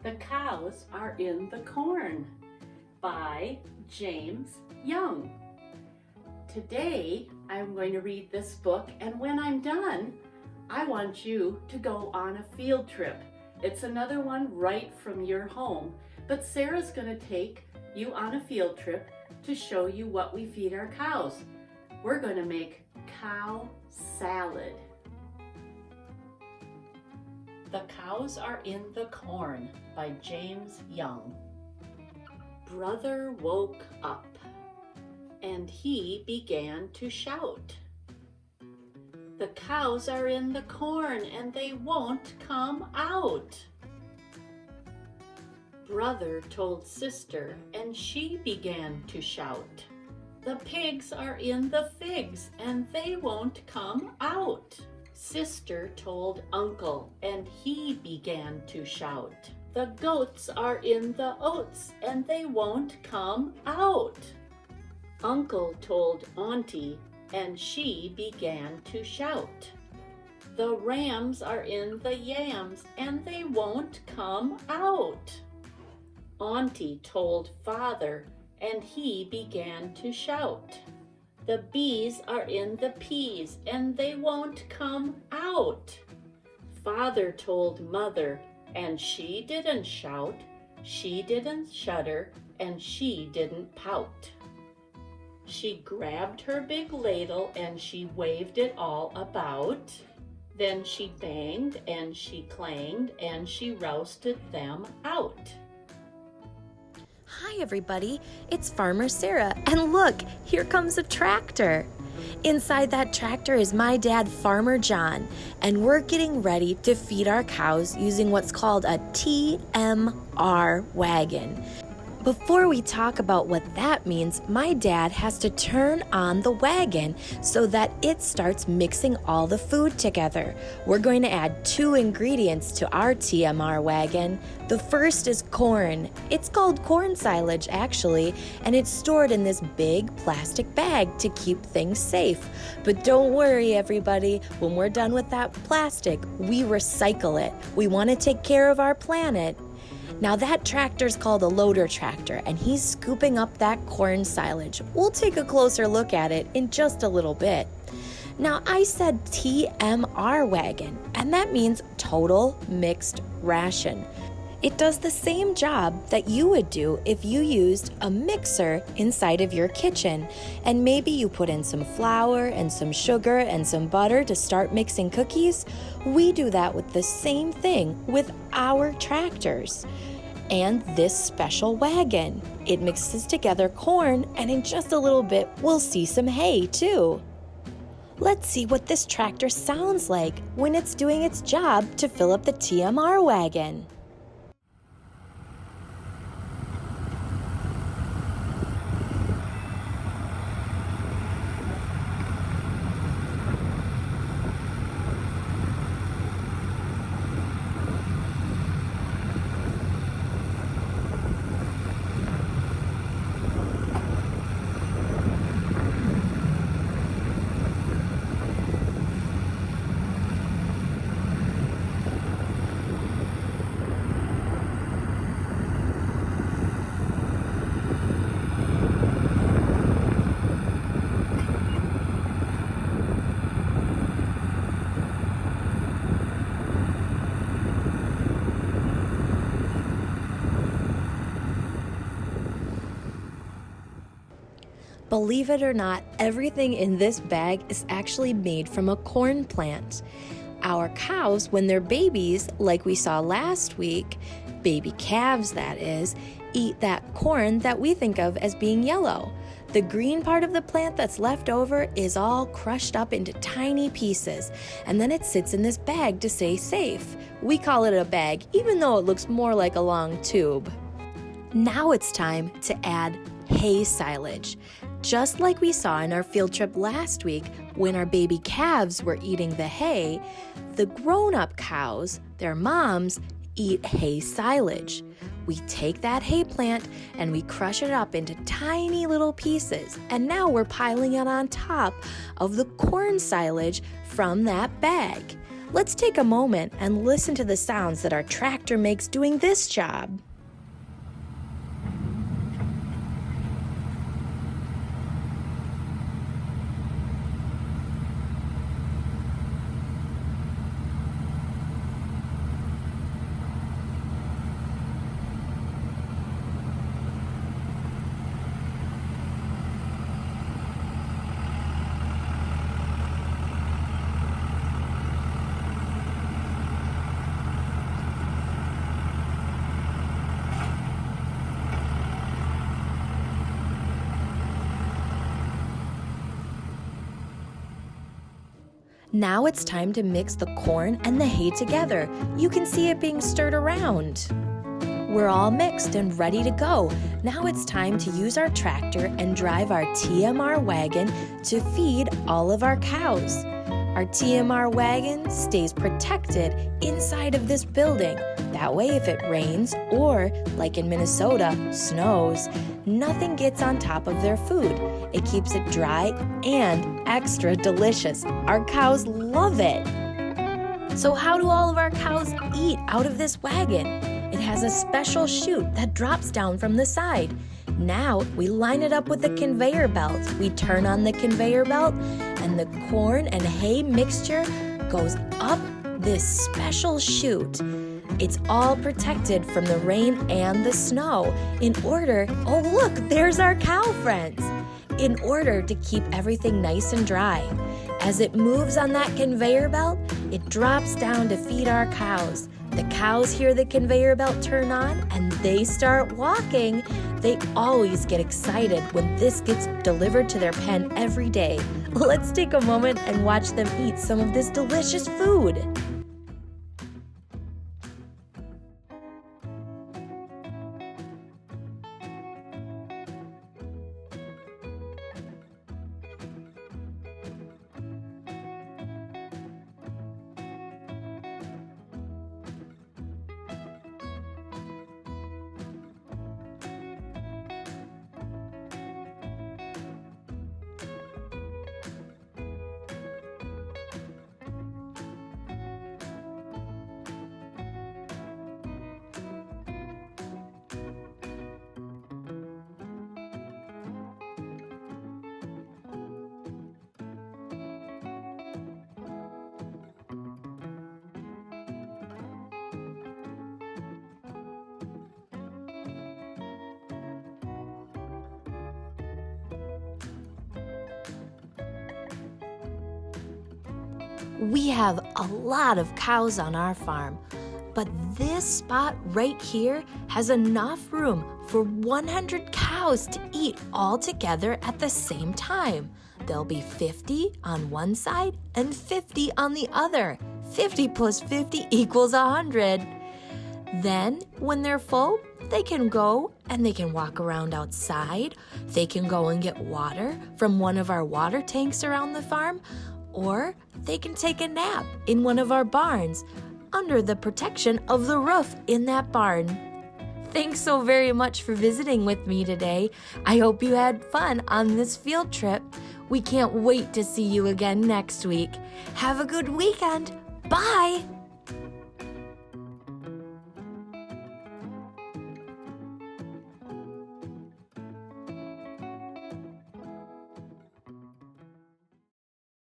The Cows Are in the Corn by James Young. Today I'm going to read this book, and when I'm done, I want you to go on a field trip. It's another one right from your home, but Sarah's going to take you on a field trip to show you what we feed our cows. We're going to make cow salad. The Cows Are in the Corn by James Young. Brother woke up, and he began to shout. The cows are in the corn, and they won't come out. Brother told sister, and she began to shout. The pigs are in the figs, and they won't come out. Sister told uncle, and he began to shout. The goats are in the oats, and they won't come out. Uncle told auntie, and she began to shout. The rams are in the yams, and they won't come out. Auntie told father, and he began to shout. The bees are in the peas, and they won't come out. Father told mother, and she didn't shout, she didn't shudder, and she didn't pout. She grabbed her big ladle, and she waved it all about. Then she banged, and she clanged, and she rousted them out. Hi everybody, it's Farmer Sarah, and look, here comes a tractor. Inside that tractor is my dad, Farmer John, and we're getting ready to feed our cows using what's called a TMR wagon. Before we talk about what that means, my dad has to turn on the wagon so that it starts mixing all the food together. We're going to add 2 ingredients to our TMR wagon. The first is corn. It's called corn silage, actually, and it's stored in this big plastic bag to keep things safe. But don't worry, everybody. When we're done with that plastic, we recycle it. We want to take care of our planet. Now that tractor's called a loader tractor, and he's scooping up that corn silage. We'll take a closer look at it in just a little bit. Now I said TMR wagon, and that means total mixed ration. It does the same job that you would do if you used a mixer inside of your kitchen, and maybe you put in some flour and some sugar and some butter to start mixing cookies. We do that with the same thing with our tractors and this special wagon. It mixes together corn, and in just a little bit we'll see some hay too. Let's see what this tractor sounds like when it's doing its job to fill up the TMR wagon. Believe it or not, everything in this bag is actually made from a corn plant. Our cows, when they're babies, like we saw last week, baby calves that is, eat that corn that we think of as being yellow. The green part of the plant that's left over is all crushed up into tiny pieces, and then it sits in this bag to stay safe. We call it a bag, even though it looks more like a long tube. Now it's time to add hay silage. Just like we saw in our field trip last week when our baby calves were eating the hay, the grown-up cows, their moms, eat hay silage. We take that hay plant and we crush it up into tiny little pieces, and now we're piling it on top of the corn silage from that bag. Let's take a moment and listen to the sounds that our tractor makes doing this job. Now it's time to mix the corn and the hay together. You can see it being stirred around. We're all mixed and ready to go. Now it's time to use our tractor and drive our TMR wagon to feed all of our cows. Our TMR wagon stays protected inside of this building. That way, if it rains or, like in Minnesota, snows, nothing gets on top of their food. It keeps it dry and extra delicious. Our cows love it. So how do all of our cows eat out of this wagon? It has a special chute that drops down from the side. Now we line it up with the conveyor belt. We turn on the conveyor belt and the corn and hay mixture goes up this special chute. It's all protected from the rain and the snow oh look, there's our cow friends, in order to keep everything nice and dry. As it moves on that conveyor belt, it drops down to feed our cows. The cows hear the conveyor belt turn on and they start walking. They always get excited when this gets delivered to their pen every day. Let's take a moment and watch them eat some of this delicious food. We have a lot of cows on our farm, but this spot right here has enough room for 100 cows to eat all together at the same time. There'll be 50 on one side and 50 on the other. 50 plus 50 equals 100. Then, when they're full, they can go and they can walk around outside. They can go and get water from one of our water tanks around the farm, or they can take a nap in one of our barns under the protection of the roof in that barn. Thanks so very much for visiting with me today. I hope you had fun on this field trip. We can't wait to see you again next week. Have a good weekend. Bye!